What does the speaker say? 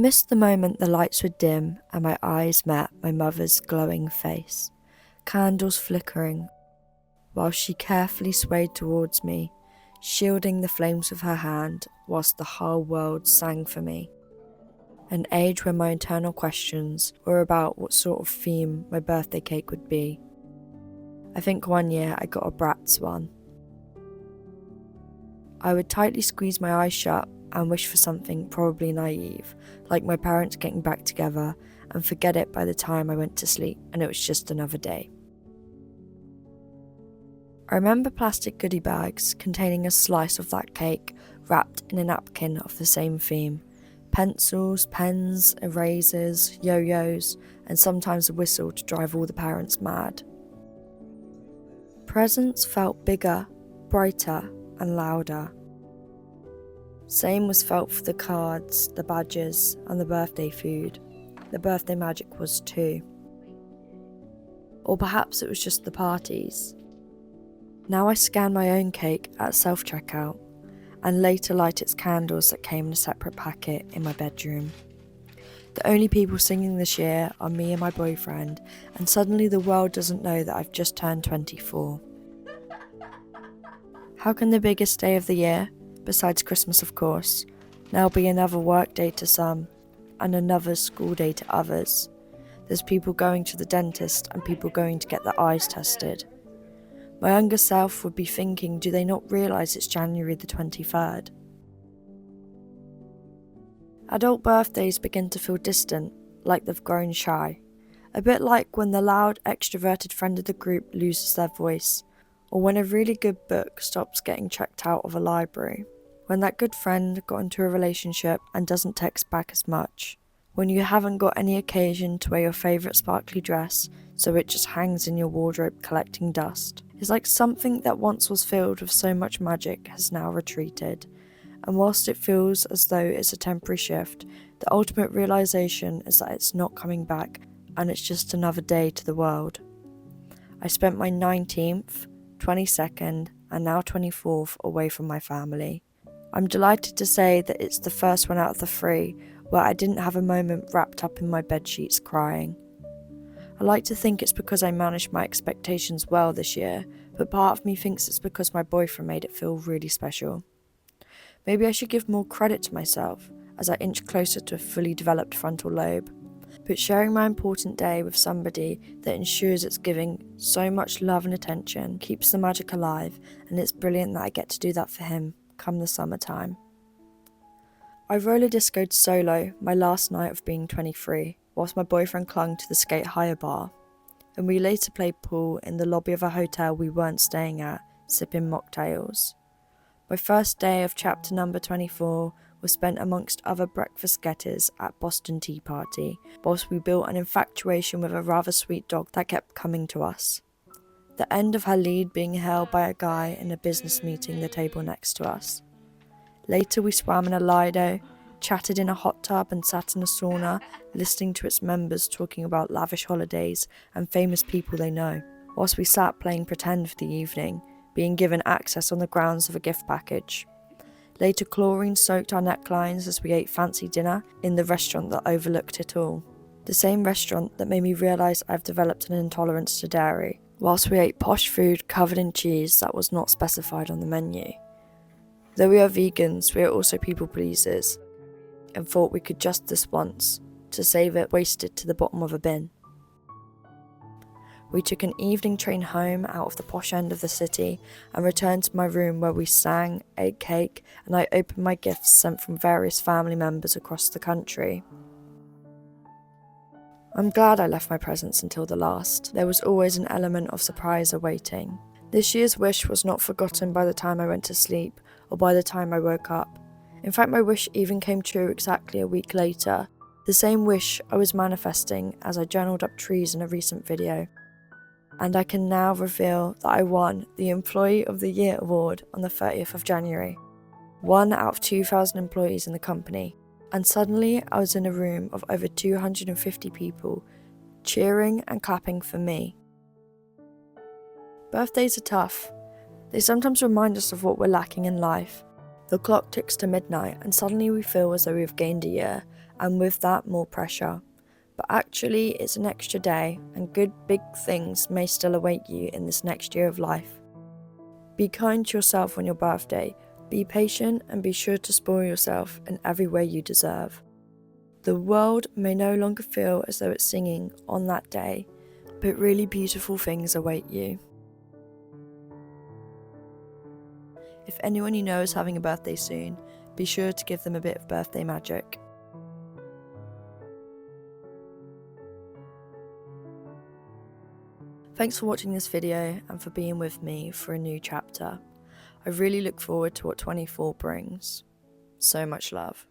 missed the moment the lights were dim and my eyes met my mother's glowing face, candles flickering, while she carefully swayed towards me, shielding the flames with her hand whilst the whole world sang for me. An age where my internal questions were about what sort of theme my birthday cake would be. I think one year I got a Bratz one. I would tightly squeeze my eyes shut and wish for something probably naive, like my parents getting back together, and forget it by the time I went to sleep and it was just another day. I remember plastic goodie bags containing a slice of that cake wrapped in a napkin of the same theme. Pencils, pens, erasers, yo-yos, and sometimes a whistle to drive all the parents mad. Presents felt bigger, brighter, and louder. Same was felt for the cards, the badges, and the birthday food. The birthday magic was too. Or perhaps it was just the parties. Now I scan my own cake at self-checkout, and later light its candles that came in a separate packet in my bedroom. The only people singing this year are me and my boyfriend, and suddenly the world doesn't know that I've just turned 24. How can the biggest day of the year, besides Christmas of course, now be another work day to some, and another school day to others? There's people going to the dentist and people going to get their eyes tested. My younger self would be thinking, do they not realise it's January the 23rd? Adult birthdays begin to feel distant, like they've grown shy. A bit like when the loud, extroverted friend of the group loses their voice, or when a really good book stops getting checked out of a library. When that good friend got into a relationship and doesn't text back as much. When you haven't got any occasion to wear your favourite sparkly dress, so it just hangs in your wardrobe collecting dust. It's like something that once was filled with so much magic has now retreated. And whilst it feels as though it's a temporary shift, the ultimate realisation is that it's not coming back and it's just another day to the world. I spent my 19th, 22nd and now 24th away from my family. I'm delighted to say that it's the first one out of the 3 where I didn't have a moment wrapped up in my bedsheets crying. I like to think it's because I managed my expectations well this year, but part of me thinks it's because my boyfriend made it feel really special. Maybe I should give more credit to myself as I inch closer to a fully developed frontal lobe. But sharing my important day with somebody that ensures it's giving so much love and attention keeps the magic alive, and it's brilliant that I get to do that for him come the summertime. I roller discoed solo my last night of being 23, whilst my boyfriend clung to the skate hire bar, and we later played pool in the lobby of a hotel we weren't staying at, sipping mocktails. My first day of chapter number 24 was spent amongst other breakfast getters at Boston Tea Party, whilst we built an infatuation with a rather sweet dog that kept coming to us. The end of her lead being held by a guy in a business meeting the table next to us. Later we swam in a lido, chatted in a hot tub and sat in a sauna, listening to its members talking about lavish holidays and famous people they know, whilst we sat playing pretend for the evening, being given access on the grounds of a gift package. Later chlorine soaked our necklines as we ate fancy dinner in the restaurant that overlooked it all. The same restaurant that made me realise I've developed an intolerance to dairy, whilst we ate posh food covered in cheese that was not specified on the menu. Though we are vegans, we are also people pleasers, and thought we could just this once, to save it wasted to the bottom of a bin. We took an evening train home out of the posh end of the city and returned to my room where we sang, ate cake, and I opened my gifts sent from various family members across the country. I'm glad I left my presents until the last. There was always an element of surprise awaiting. This year's wish was not forgotten by the time I went to sleep or by the time I woke up. In fact, my wish even came true exactly a week later, the same wish I was manifesting as I journaled up trees in a recent video. And I can now reveal that I won the Employee of the Year award on the 30th of January. 1 out of 2,000 employees in the company. And suddenly I was in a room of over 250 people, cheering and clapping for me. Birthdays are tough. They sometimes remind us of what we're lacking in life. The clock ticks to midnight and suddenly we feel as though we've gained a year, and with that, more pressure. But actually, it's an extra day, and good big things may still await you in this next year of life. Be kind to yourself on your birthday, be patient, and be sure to spoil yourself in every way you deserve. The world may no longer feel as though it's singing on that day, but really beautiful things await you. If anyone you know is having a birthday soon, be sure to give them a bit of birthday magic. Thanks for watching this video and for being with me for a new chapter. I really look forward to what 24 brings. So much love.